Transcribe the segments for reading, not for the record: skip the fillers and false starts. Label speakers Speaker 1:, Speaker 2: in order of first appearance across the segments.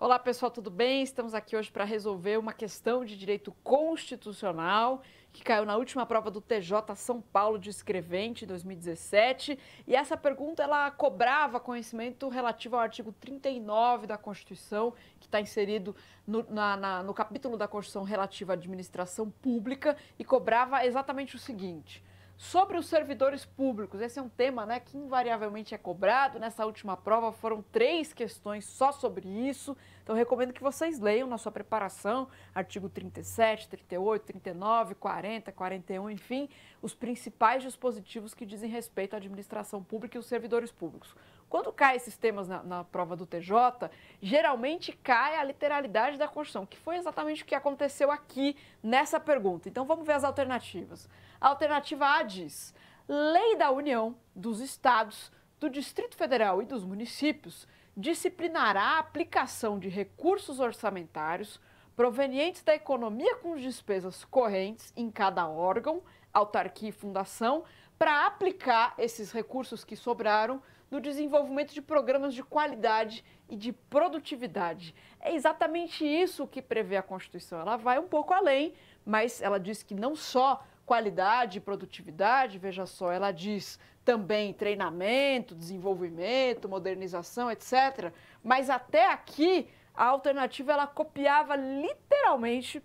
Speaker 1: Olá pessoal, tudo bem? Estamos aqui hoje para resolver uma questão de direito constitucional que caiu na última prova do TJ São Paulo de Escrevente, 2017. E essa pergunta ela cobrava conhecimento relativo ao artigo 39 da Constituição, que está inserido no capítulo da Constituição relativo à administração pública, e cobrava exatamente o seguinte: sobre os servidores públicos. Esse é um tema, que invariavelmente é cobrado. Nessa última prova foram 3 questões só sobre isso. Então, eu recomendo que vocês leiam na sua preparação, artigo 37, 38, 39, 40, 41, enfim, os principais dispositivos que dizem respeito à administração pública e os servidores públicos. Quando caem esses temas na prova do TJ, geralmente cai a literalidade da Constituição, que foi exatamente o que aconteceu aqui nessa pergunta. Então, vamos ver as alternativas. A alternativa A diz: Lei da União, dos Estados, do Distrito Federal e dos municípios disciplinará a aplicação de recursos orçamentários provenientes da economia com despesas correntes em cada órgão, autarquia e fundação, para aplicar esses recursos que sobraram no desenvolvimento de programas de qualidade e de produtividade. É exatamente isso que prevê a Constituição. Ela vai um pouco além, mas ela diz que não só qualidade e produtividade, veja só, ela diz também treinamento, desenvolvimento, modernização, etc. Mas até aqui, a alternativa ela copiava literalmente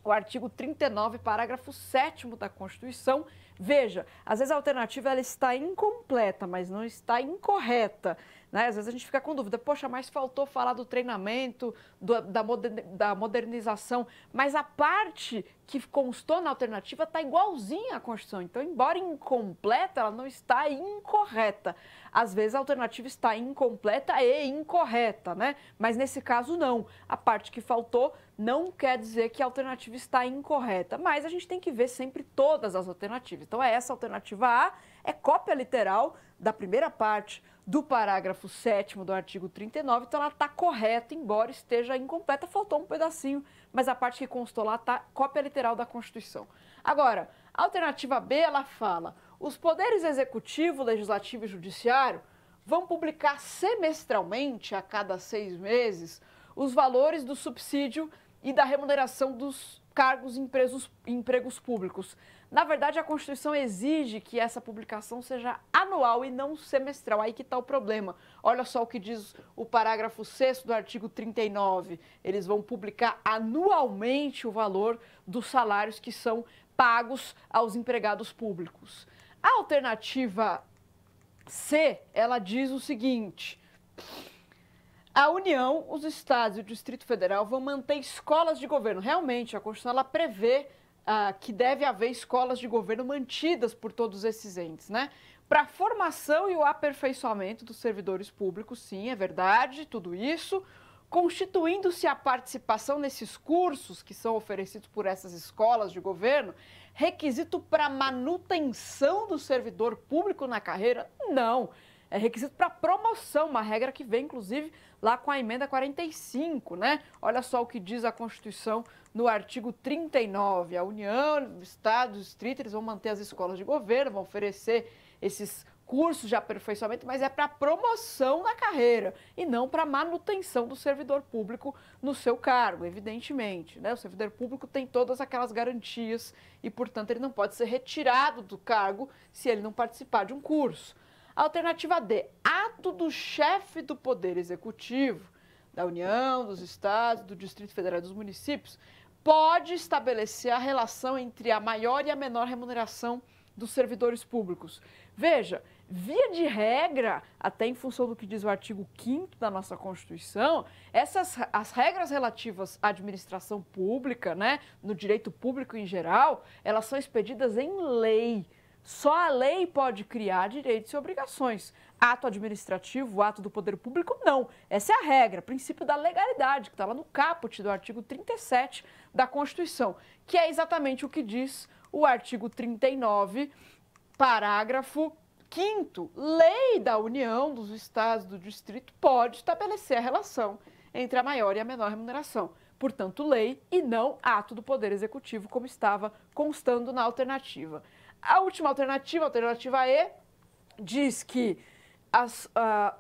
Speaker 1: o artigo 39, parágrafo 7º da Constituição. Veja, às vezes a alternativa ela está incompleta, mas não está incorreta, né? Às vezes a gente fica com dúvida, poxa, mas faltou falar do treinamento, da modernização, mas a parte que constou na alternativa está igualzinha à Constituição. Então, embora incompleta, ela não está incorreta. Às vezes a alternativa está incompleta e incorreta, né? Mas nesse caso não. A parte que faltou não quer dizer que a alternativa está incorreta, mas a gente tem que ver sempre todas as alternativas. Então, essa alternativa A é cópia literal da primeira parte do parágrafo 7º do artigo 39, então ela está correta, embora esteja incompleta, faltou um pedacinho, mas a parte que constou lá está cópia literal da Constituição. Agora, a alternativa B, ela fala: os poderes executivo, legislativo e judiciário vão publicar semestralmente, a cada 6 meses, os valores do subsídio e da remuneração dos cargos e empregos públicos. Na verdade, a Constituição exige que essa publicação seja anual e não semestral. Aí que está o problema. Olha só o que diz o parágrafo 6º do artigo 39. Eles vão publicar anualmente o valor dos salários que são pagos aos empregados públicos. A alternativa C, ela diz o seguinte: a União, os Estados e o Distrito Federal vão manter escolas de governo. Realmente, a Constituição ela prevê que deve haver escolas de governo mantidas por todos esses entes, né? Para a formação e o aperfeiçoamento dos servidores públicos, sim, é verdade, tudo isso, constituindo-se a participação nesses cursos que são oferecidos por essas escolas de governo requisito para manutenção do servidor público na carreira? Não. É requisito para promoção, uma regra que vem, inclusive, lá com a emenda 45, né? Olha só o que diz a Constituição no artigo 39. A União, o Estado, o Distrito, eles vão manter as escolas de governo, vão oferecer esses cursos de aperfeiçoamento, mas é para promoção na carreira e não para manutenção do servidor público no seu cargo, evidentemente, né? O servidor público tem todas aquelas garantias e, portanto, ele não pode ser retirado do cargo se ele não participar de um curso. Alternativa D, ato do chefe do Poder Executivo, da União, dos Estados, do Distrito Federal e dos municípios, pode estabelecer a relação entre a maior e a menor remuneração dos servidores públicos. Veja, via de regra, até em função do que diz o artigo 5º da nossa Constituição, as regras relativas à administração pública, né, no direito público em geral, elas são expedidas em lei. Só a lei pode criar direitos e obrigações. Ato administrativo, ato do poder público, não. Essa é a regra, princípio da legalidade, que está lá no caput do artigo 37 da Constituição, que é exatamente o que diz o artigo 39, parágrafo 5º. Lei da União, dos Estados, do Distrito, pode estabelecer a relação entre a maior e a menor remuneração. Portanto, lei e não ato do Poder Executivo, como estava constando na alternativa. A última alternativa, a alternativa E, diz que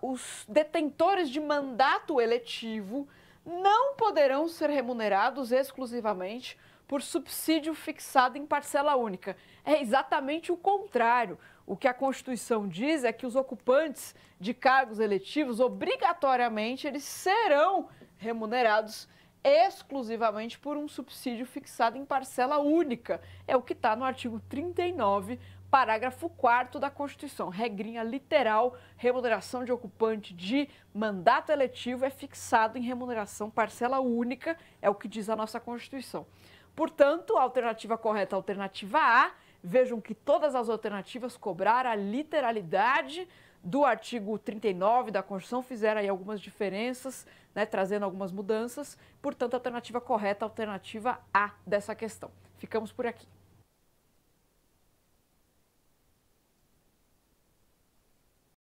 Speaker 1: os detentores de mandato eletivo não poderão ser remunerados exclusivamente por subsídio fixado em parcela única. É exatamente o contrário. O que a Constituição diz é que os ocupantes de cargos eletivos, obrigatoriamente, eles serão remunerados exclusivamente por um subsídio fixado em parcela única. É o que está no artigo 39, parágrafo 4º da Constituição. Regrinha literal, remuneração de ocupante de mandato eletivo é fixado em remuneração parcela única, é o que diz a nossa Constituição. Portanto, a alternativa correta é a alternativa A. Vejam que todas as alternativas cobraram a literalidade do artigo 39 da Constituição, fizeram aí algumas diferenças, né, trazendo algumas mudanças. Portanto, a alternativa correta é a alternativa A dessa questão. Ficamos por aqui.